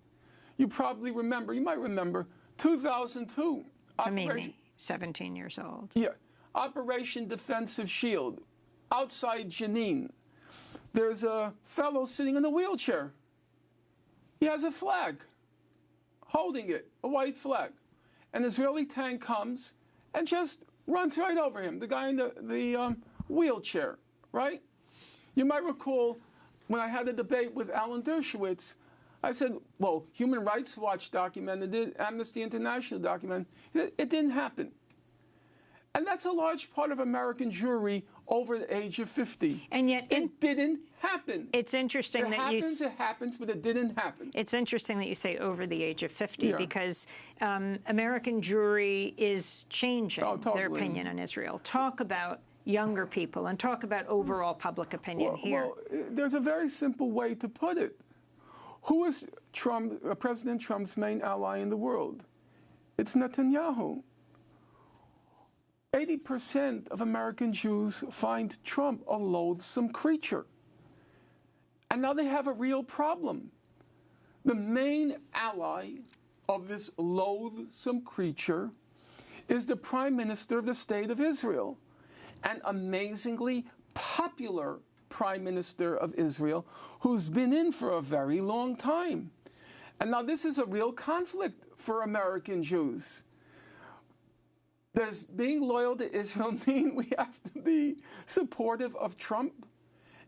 You probably remember, you might remember, 2002. Tamimi, 17 years old. Yeah. Operation Defensive Shield. Outside Jenin, there's a fellow sitting in a wheelchair. He has a flag, holding it, a white flag. An Israeli tank comes and just runs right over him, the guy in the wheelchair, right? You might recall when I had a debate with Alan Dershowitz, I said, well, Human Rights Watch documented it, Amnesty International documented it. It didn't happen. And that's a large part of American Jewry over the age of 50. And yet it didn't happen. It's interesting it happens, but it didn't happen. It's interesting that you say over the age of 50 yeah. because American Jewry is changing totally. their opinion on Israel. Talk about younger people and talk about overall public opinion here. Well, there's a very simple way to put it. Who is President Trump's main ally in the world? It's Netanyahu. 80% of American Jews find Trump a loathsome creature. And now they have a real problem. The main ally of this loathsome creature is the Prime Minister of the State of Israel, an amazingly popular Prime Minister of Israel who's been in for a very long time. And now this is a real conflict for American Jews. Does being loyal to Israel mean we have to be supportive of Trump?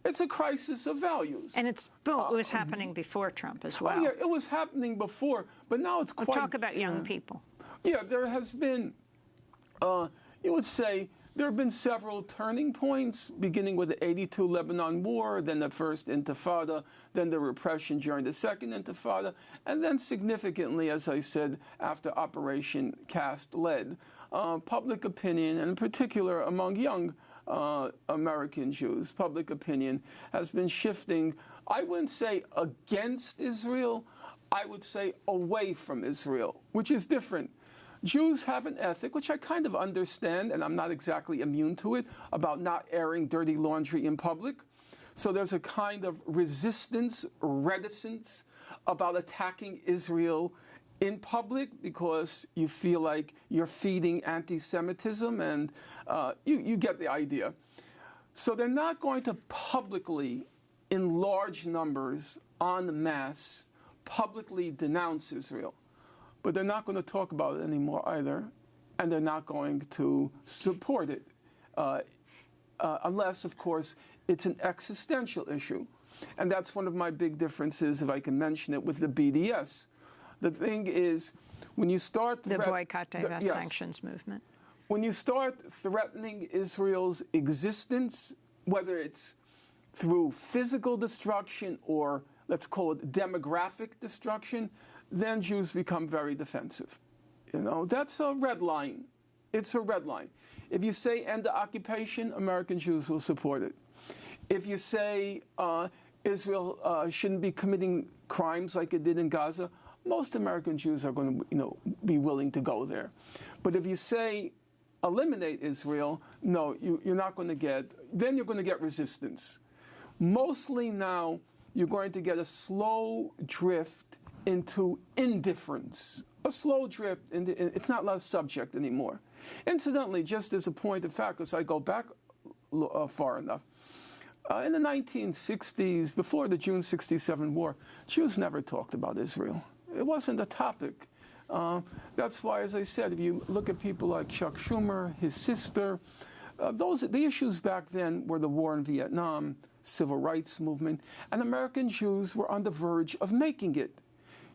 It's a crisis of values. And it was happening before Trump as well. Oh, yeah, it was happening before, but now it's quite... Talk about young people. Yeah, there has been, you would say, there have been several turning points, beginning with the 82 Lebanon War, then the First Intifada, then the repression during the Second Intifada, and then significantly, as I said, after Operation Cast Lead. Public opinion, and in particular among young American Jews, public opinion has been shifting, I wouldn't say against Israel, I would say away from Israel, which is different. Jews have an ethic, which I kind of understand, and I'm not exactly immune to it, about not airing dirty laundry in public. So there's a kind of resistance, reticence about attacking Israel in public because you feel like you're feeding anti-Semitism, and you get the idea. So they're not going to publicly, in large numbers, en masse, publicly denounce Israel. But they're not going to talk about it anymore either, and they're not going to support it, unless, of course, it's an existential issue. And that's one of my big differences, if I can mention it, with the BDS. The thing is, when you start... The boycott, sanctions movement. When you start threatening Israel's existence whether it's through physical destruction or let's call it demographic destruction, then Jews become very defensive. You know, that's a red line. It's a red line. If you say end the occupation, American Jews will support it. If you say Israel shouldn't be committing crimes like it did in Gaza, most American Jews are going to, be willing to go there. But if you say eliminate Israel, no, you're not going to get. Then you're going to get resistance. Mostly now, you're going to get a slow drift into indifference. A slow drift, it's not a subject anymore. Incidentally, just as a point of fact, because I go back far enough, in the 1960s, before the June 67 war, Jews never talked about Israel. It wasn't a topic. That's why, as I said, if you look at people like Chuck Schumer, his sister, the issues back then were the war in Vietnam, civil rights movement, and American Jews were on the verge of making it.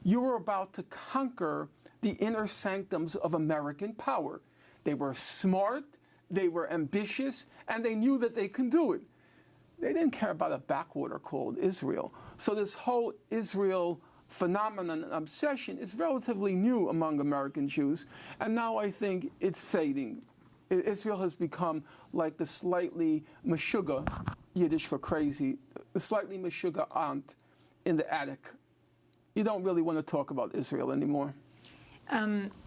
You were about to conquer the inner sanctums of American power. They were smart, they were ambitious, and they knew that they can do it. They didn't care about a backwater called Israel. So this whole Israel phenomenon and obsession is relatively new among American Jews, and now I think it's fading. Israel has become like the slightly meshuggah, Yiddish for crazy, the slightly meshuggah aunt in the attic. You don't really want to talk about Israel anymore.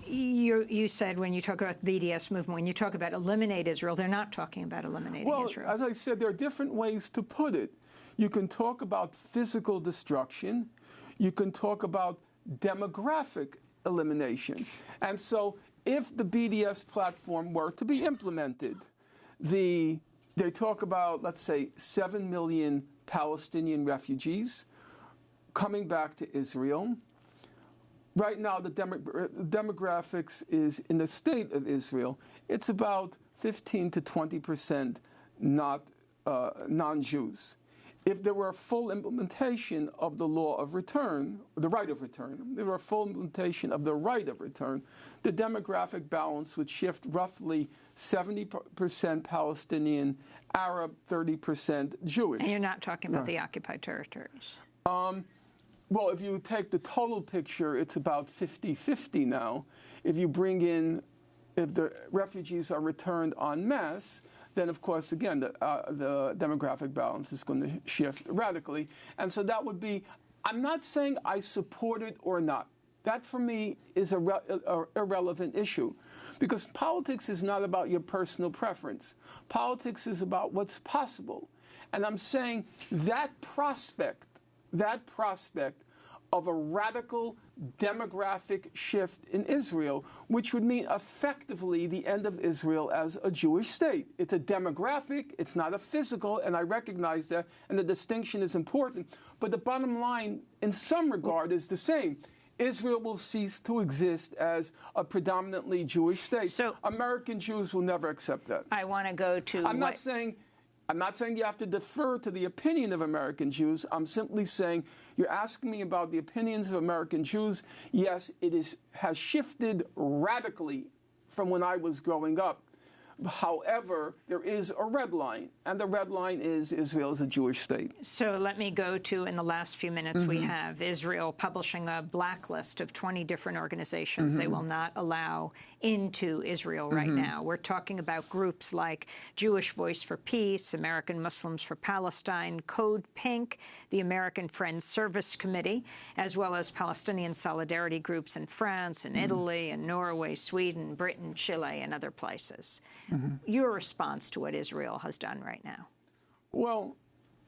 You said when you talk about the BDS movement, when you talk about eliminate Israel, they're not talking about eliminating Israel. Well, as I said, there are different ways to put it. You can talk about physical destruction. You can talk about demographic elimination. And so if the BDS platform were to be implemented, they talk about, let's say, 7 million Palestinian refugees coming back to Israel. Right now, the demographics is in the state of Israel. It's about 15 to 20% not non-Jews. If there were a full implementation of the law of return, the right of return, there were a full implementation of the right of return, the demographic balance would shift roughly 70% Palestinian, Arab, 30% Jewish. And you're not talking about the occupied territories. Well, if you take the total picture, it's about 50-50 now. If you bring in, if the refugees are returned en masse, then of course, again, the demographic balance is going to shift radically. And so that would be, I'm not saying I support it or not. That for me is an irrelevant issue. Because politics is not about your personal preference. Politics is about what's possible. And I'm saying that prospect of a radical demographic shift in Israel, which would mean effectively the end of Israel as a Jewish state. It's a demographic, it's not a physical, and I recognize that, and the distinction is important. But the bottom line, in some regard, is the same. Israel will cease to exist as a predominantly Jewish state. So American Jews will never accept that. I want to go to... I'm not saying you have to defer to the opinion of American Jews. I'm simply saying you're asking me about the opinions of American Jews. Yes, it has shifted radically from when I was growing up. However, there is a red line, and the red line is Israel is a Jewish state. So let me go to, in the last few minutes we have, Israel publishing a blacklist of 20 different organizations they will not allow into Israel right now. We're talking about groups like Jewish Voice for Peace, American Muslims for Palestine, Code Pink, the American Friends Service Committee, as well as Palestinian solidarity groups in France and Italy and Norway, Sweden, Britain, Chile, and other places. Your response to what Israel has done right now? Well,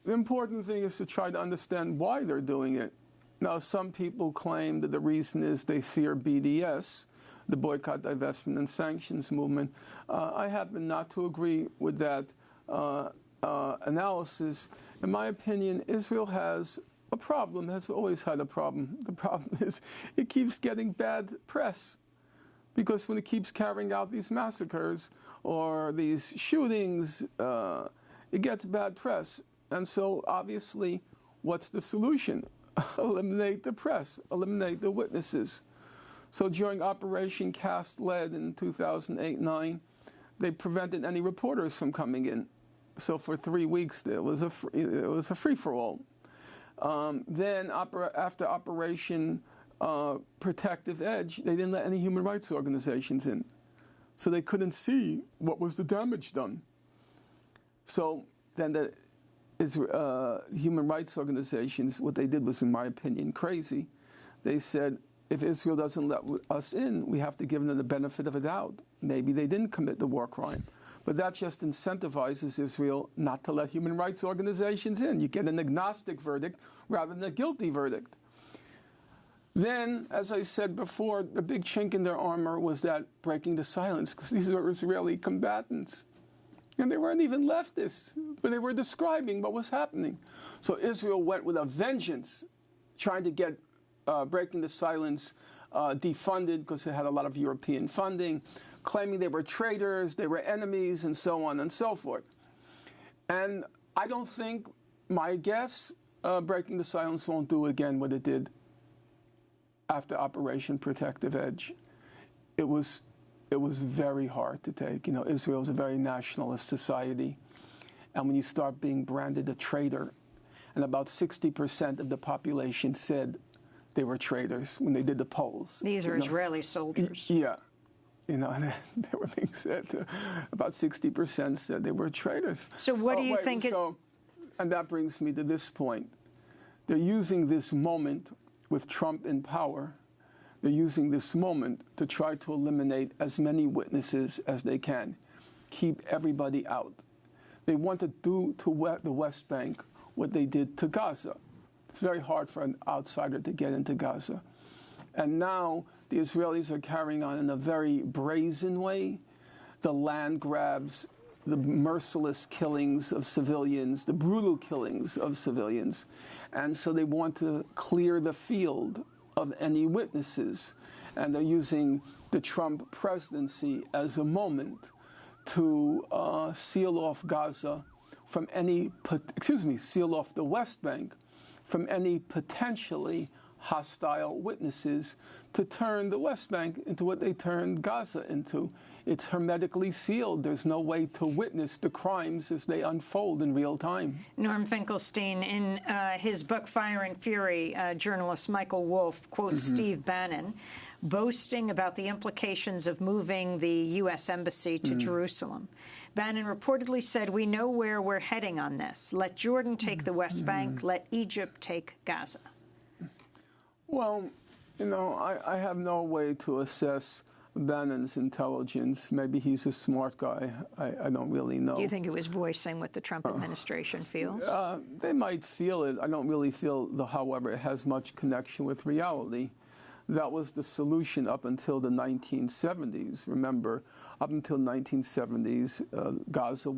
the important thing is to try to understand why they're doing it. Now, some people claim that the reason is they fear BDS, the Boycott, Divestment, and Sanctions movement. I happen not to agree with that analysis. In my opinion, Israel has a problem, has always had a problem. The problem is it keeps getting bad press. Because when it keeps carrying out these massacres or these shootings, it gets bad press. And so, obviously, what's the solution? Eliminate the press, eliminate the witnesses. So during Operation Cast Lead in 2008-9, they prevented any reporters from coming in. So for 3 weeks, it was a free-for-all. Then after Operation Protective Edge, they didn't let any human rights organizations in. So they couldn't see what was the damage done. So then the human rights organizations, what they did was, in my opinion, crazy. They said, if Israel doesn't let us in, we have to give them the benefit of a doubt. Maybe they didn't commit the war crime. But that just incentivizes Israel not to let human rights organizations in. You get an agnostic verdict rather than a guilty verdict. Then, as I said before, the big chink in their armor was that breaking the silence, because these are Israeli combatants. And they weren't even leftists, but they were describing what was happening. So Israel went with a vengeance, trying to get breaking the silence defunded, because it had a lot of European funding, claiming they were traitors, they were enemies, and so on and so forth. And I don't think, my guess, breaking the silence won't do again what it did after Operation Protective Edge. It was very hard to take. You know, Israel is a very nationalist society. And when you start being branded a traitor, and about 60% of the population said they were traitors when they did the polls. These are Israeli soldiers. Yeah. You know, they were being said, about 60% said they were traitors. So what do you think? And that brings me to this point. They're using this moment with Trump in power. They're using this moment to try to eliminate as many witnesses as they can, keep everybody out. They want to do to the West Bank what they did to Gaza. It's very hard for an outsider to get into Gaza. And now the Israelis are carrying on in a very brazen way the land grabs, the merciless killings of civilians, the brutal killings of civilians. And so they want to clear the field of any witnesses. And they're using the Trump presidency as a moment to seal off Gaza from any, seal off the West Bank from any potentially hostile witnesses, to turn the West Bank into what they turned Gaza into. It's hermetically sealed. There's no way to witness the crimes as they unfold in real time. Norm Finkelstein, in his book Fire and Fury, journalist Michael Wolff quotes Steve Bannon, boasting about the implications of moving the U.S. Embassy to Jerusalem. Bannon reportedly said, "We know where we're heading on this. Let Jordan take the West Bank. Let Egypt take Gaza." Well, you know, I have no way to assess Bannon's intelligence. Maybe he's a smart guy. I don't really know. Do you think it was voicing what the Trump administration feels? They might feel it. I don't really feel, however, it has much connection with reality. That was the solution up until the 1970s. Remember, up until the 1970s, Gaza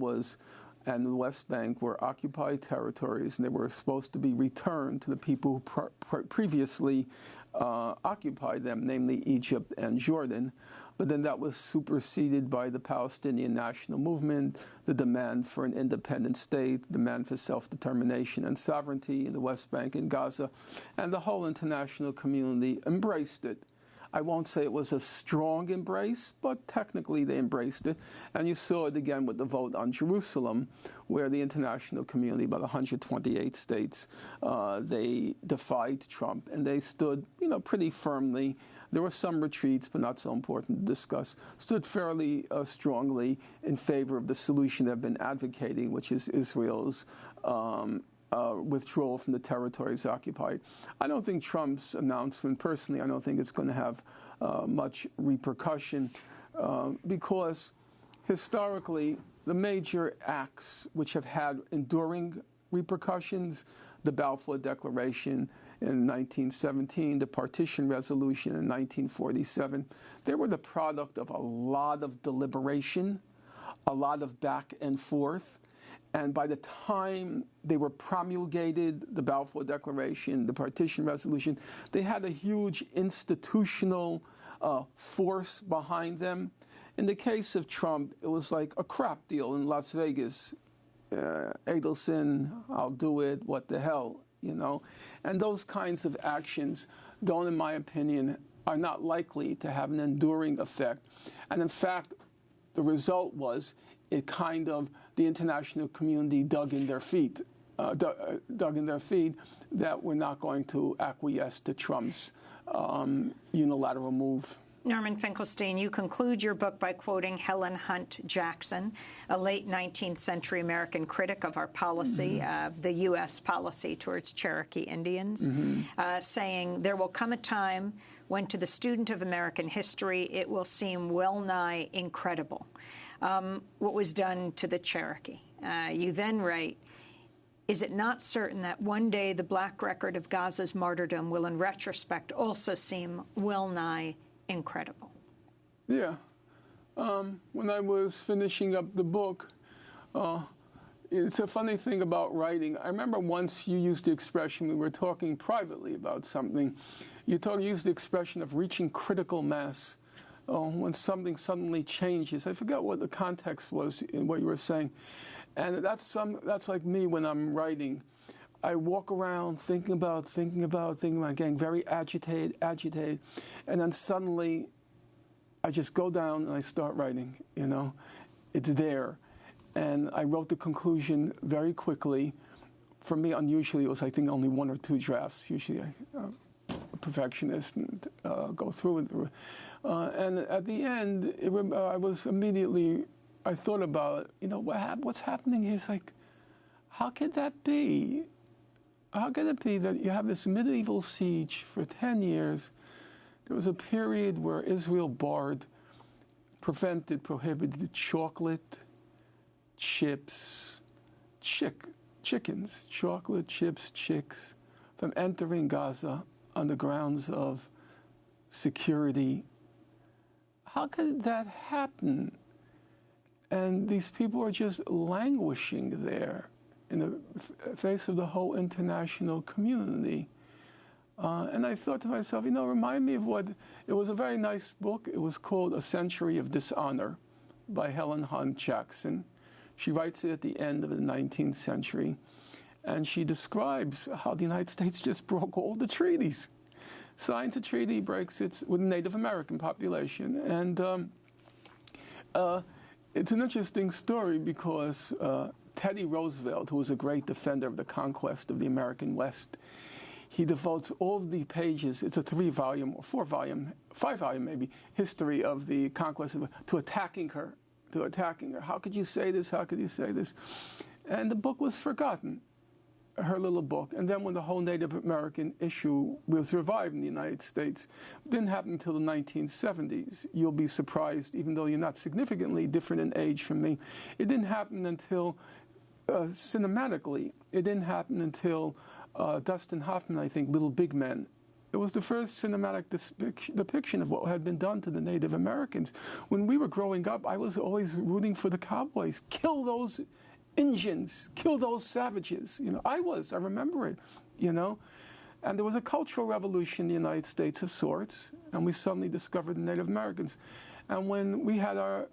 and the West Bank were occupied territories, and they were supposed to be returned to the people who previously occupied them, namely Egypt and Jordan. But then that was superseded by the Palestinian national movement, the demand for an independent state, the demand for self-determination and sovereignty in the West Bank and Gaza, and the whole international community embraced it. I won't say it was a strong embrace, but technically they embraced it. And you saw it again with the vote on Jerusalem, where the international community, about 128 states, they defied Trump, and they stood, pretty firmly. There were some retreats, but not so important to discuss, stood fairly strongly in favor of the solution they've been advocating, which is Israel's withdrawal from the territories occupied. I don't think Trump's announcement, personally, I don't think it's going to have much repercussion because historically the major acts which have had enduring repercussions, the Balfour Declaration in 1917, the Partition Resolution in 1947, they were the product of a lot of deliberation, a lot of back and forth. And by the time they were promulgated, the Balfour Declaration, the Partition Resolution, they had a huge institutional force behind them. In the case of Trump, it was like a crap deal in Las Vegas. Adelson, I'll do it, what the hell, And those kinds of actions don't, in my opinion, are not likely to have an enduring effect. And in fact, the result was it kind of, the international community dug in their feet that we're not going to acquiesce to Trump's unilateral move. Norman Finkelstein, you conclude your book by quoting Helen Hunt Jackson, a late 19th century American critic of our policy, of the U.S. policy towards Cherokee Indians, saying, "There will come a time when to the student of American history it will seem well-nigh incredible what was done to the Cherokee." You then write, "Is it not certain that one day the black record of Gaza's martyrdom will in retrospect also seem well-nigh incredible?" Yeah. When I was finishing up the book, it's a funny thing about writing. I remember once you used the expression, we were talking privately about something, you used the expression of reaching critical mass. When something suddenly changes. I forget what the context was in what you were saying. And that's like me when I'm writing. I walk around thinking about, getting very agitated, and then suddenly I just go down and I start writing, It's there. And I wrote the conclusion very quickly. For me, unusually, it was, I think, only 1 or 2 drafts. Usually a perfectionist and go through it. And at the end, I thought about, what's happening here? It's like, how could that be? How could it be that you have this medieval siege for 10 years? There was a period where Israel prohibited chocolate, chips, chickens, chocolate, chips, chicks from entering Gaza on the grounds of security. How could that happen? And these people are just languishing there in the face of the whole international community. And I thought to myself, remind me of it was a very nice book. It was called A Century of Dishonor by Helen Hunt Jackson. She writes it at the end of the 19th century. And she describes how the United States just broke all the treaties. Signs a treaty, breaks it with the Native American population. And it's an interesting story because Teddy Roosevelt, who was a great defender of the conquest of the American West, he devotes all of the pages, it's a 3-volume or 4-volume, 5-volume maybe, history of the conquest to attacking her. How could you say this? How could you say this? And the book was forgotten, her little book. And then when the whole Native American issue was revived in the United States, it didn't happen until the 1970s. You'll be surprised, even though you're not significantly different in age from me. It didn't happen until, cinematically, it didn't happen until Dustin Hoffman, I think, Little Big Men. It was the first cinematic depiction of what had been done to the Native Americans. When we were growing up, I was always rooting for the cowboys. Kill those Indians, kill those savages. I remember it, And there was a cultural revolution in the United States of sorts, and we suddenly discovered the Native Americans. And when we had our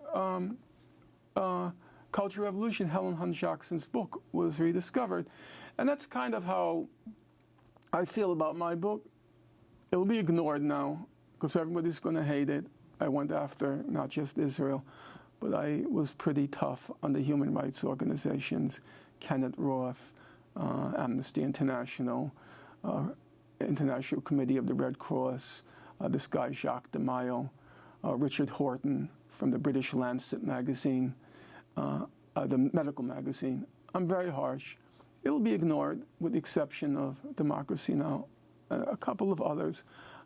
Cultural Revolution, Helen Hunt Jackson's book was rediscovered. And that's kind of how I feel about my book. It'll be ignored now because everybody's going to hate it. I went after not just Israel, but I was pretty tough on the human rights organizations, Kenneth Roth, Amnesty International, International Committee of the Red Cross, this guy Jacques de Mayo, Richard Horton from the British Lancet magazine, the medical magazine. I'm very harsh. It'll be ignored with the exception of Democracy Now! A couple of others.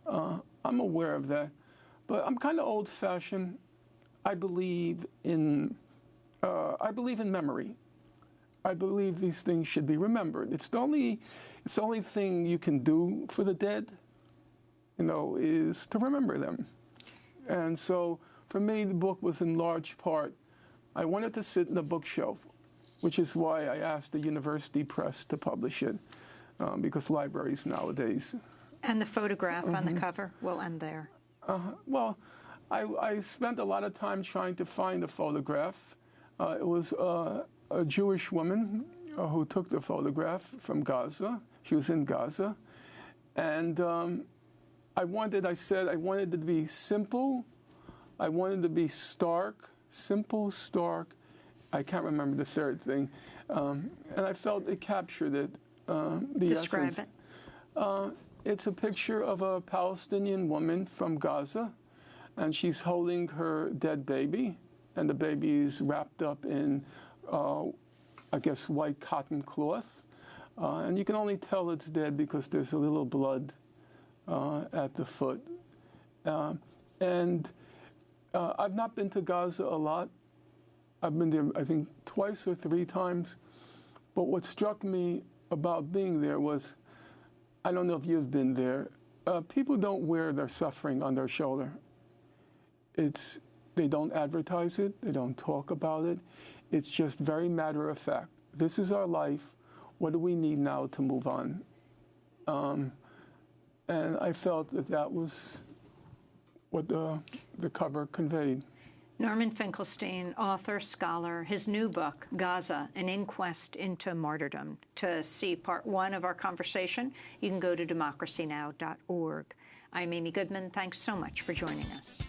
I'm aware of that. But I'm kind of old-fashioned. I believe in memory. I believe these things should be remembered. It's the only thing you can do for the dead, is to remember them. And so for me, the book was in large part, I wanted to sit in the bookshelf, which is why I asked the university press to publish it, because libraries nowadays. And the photograph on the cover will end there. Well, I spent a lot of time trying to find the photograph. It was a Jewish woman who took the photograph from Gaza. She was in Gaza. And I wanted it to be simple. I wanted it to be stark, simple, stark, I can't remember the third thing. And I felt it captured it, the Describe essence. it. It's a picture of a Palestinian woman from Gaza, and she's holding her dead baby, and the baby is wrapped up in, I guess, white cotton cloth. And you can only tell it's dead because there's a little blood at the foot. And I've not been to Gaza a lot. I've been there, I think, twice or three times. But what struck me about being there was, I don't know if you've been there, people don't wear their suffering on their shoulder. They don't advertise it. They don't talk about it. It's just very matter of fact. This is our life. What do we need now to move on? And I felt that that was what the cover conveyed. Norman Finkelstein, author, scholar, his new book, Gaza, An Inquest into Martyrdom. To see part one of our conversation, you can go to democracynow.org. I'm Amy Goodman. Thanks so much for joining us.